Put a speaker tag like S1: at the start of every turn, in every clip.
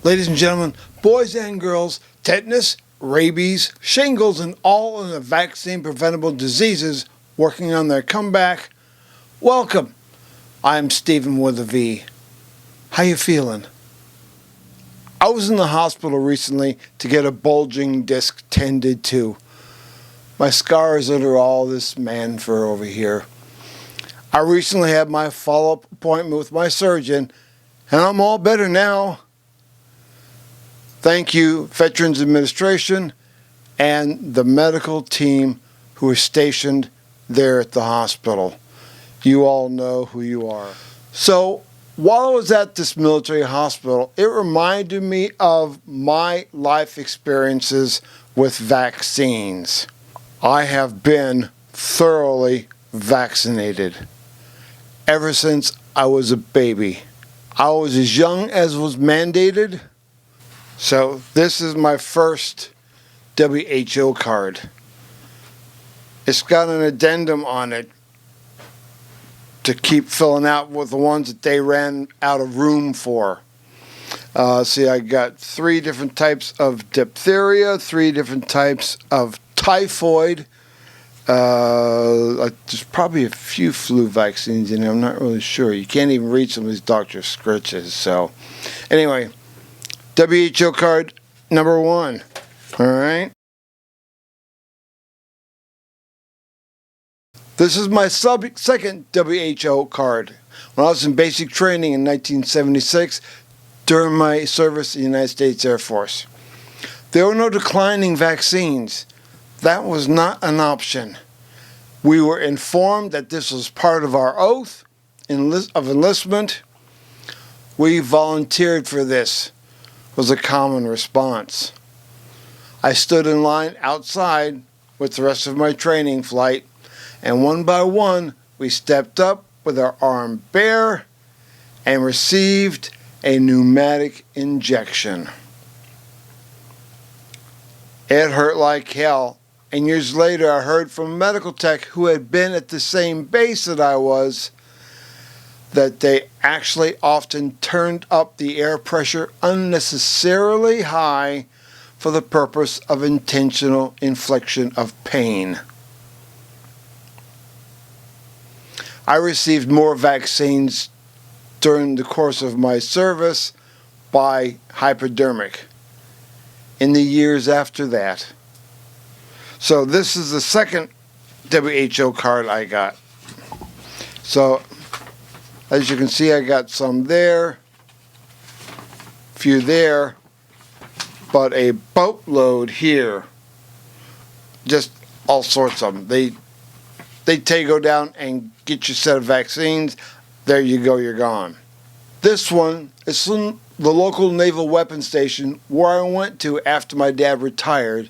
S1: Ladies and gentlemen, boys and girls, tetanus, rabies, shingles, and all of the vaccine-preventable diseases working on their comeback. Welcome. I'm Stephen with a V. How you feeling? I was in the hospital recently to get a bulging disc tended to. My scars under all this man fur over here. I recently had my follow-up appointment with my surgeon, and I'm all better now. Thank you, Veterans Administration and the medical team who are stationed there at the hospital. You all know who you are. So, while I was at this military hospital, it reminded me of my life experiences with vaccines. I have been thoroughly vaccinated ever since I was a baby. I was as young as was mandated. So this is my first WHO card. It's got an addendum on it to keep filling out with the ones that they ran out of room for. See, I got 3 different types of diphtheria, 3 different types of typhoid. There's probably a few flu vaccines in there. I'm not really sure. You can't even read some of these Dr. Scritches. So anyway, WHO card number 1. All right. This is my second WHO card. When I was in basic training in 1976 during my service in the United States Air Force. There were no declining vaccines. That was not an option. We were informed that this was part of our oath of enlistment. We volunteered for this, was a common response. I stood in line outside with the rest of my training flight, and one by one we stepped up with our arm bare and received a pneumatic injection. It hurt like hell, and years later I heard from a medical tech who had been at the same base that I was that they actually often turned up the air pressure unnecessarily high for the purpose of intentional infliction of pain. I received more vaccines during the course of my service by hypodermic in the years after that. So this is the second WHO card I got. So as you can see, I got some there, a few there, but a boatload here. Just all sorts of them. They go down and get your set of vaccines. There you go, you're gone. This one is from the local naval weapons station where I went to after my dad retired.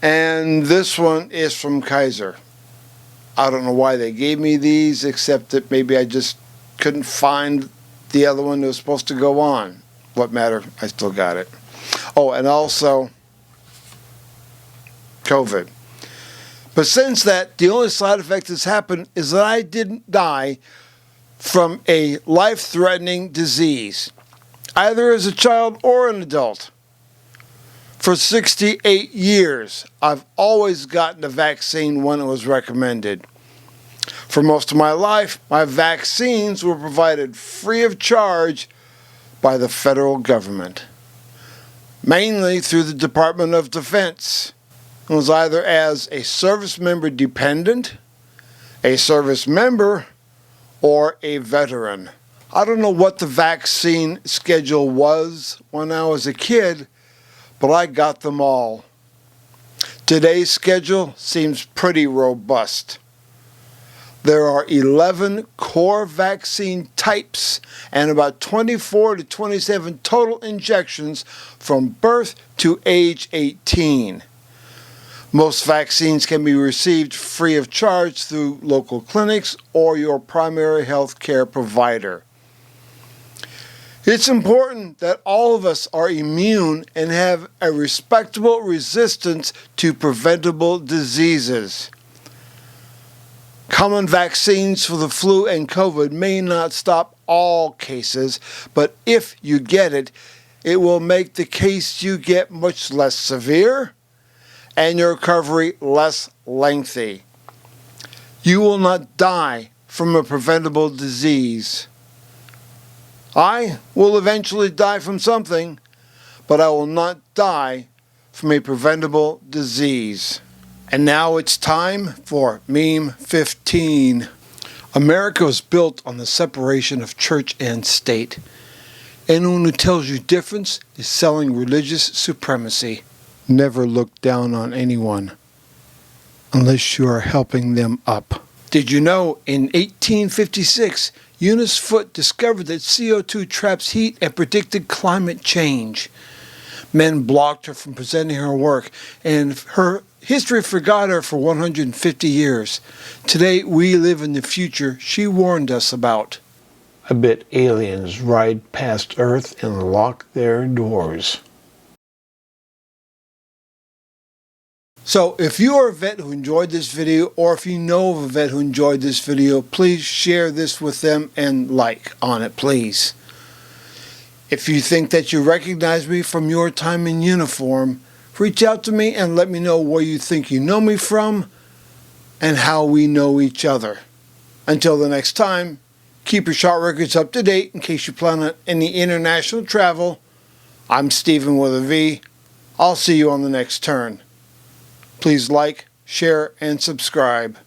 S1: And this one is from Kaiser. I don't know why they gave me these, except that maybe I just couldn't find the other one that was supposed to go on. What matter? I still got it. Oh, and also COVID. But since that, the only side effect that's happened is that I didn't die from a life-threatening disease, either as a child or an adult. For 68 years, I've always gotten a vaccine when it was recommended. For most of my life, my vaccines were provided free of charge by the federal government, mainly through the Department of Defense. It was either as a service member dependent, a service member, or a veteran. I don't know what the vaccine schedule was when I was a kid, but I got them all. Today's schedule seems pretty robust. There are 11 core vaccine types and about 24 to 27 total injections from birth to age 18. Most vaccines can be received free of charge through local clinics or your primary health care provider. It's important that all of us are immune and have a respectable resistance to preventable diseases. Common vaccines for the flu and COVID may not stop all cases, but if you get it, it will make the case you get much less severe and your recovery less lengthy. You will not die from a preventable disease. I will eventually die from something, but I will not die from a preventable disease. And now it's time for Meme 15. America was built on the separation of church and state. Anyone who tells you difference is selling religious supremacy. Never look down on anyone unless you are helping them up. Did you know in 1856, Eunice Foote discovered that CO2 traps heat and predicted climate change? Men blocked her from presenting her work, and her history forgot her for 150 years. Today, we live in the future she warned us about.
S2: I bet aliens ride past Earth and lock their doors.
S1: So, if you are a vet who enjoyed this video, or if you know of a vet who enjoyed this video, please share this with them and like on it, please. If you think that you recognize me from your time in uniform, reach out to me and let me know where you think you know me from and how we know each other. Until the next time, keep your shot records up to date in case you plan on any international travel. I'm Stephen with a V. I'll see you on the next turn. Please like, share, and subscribe.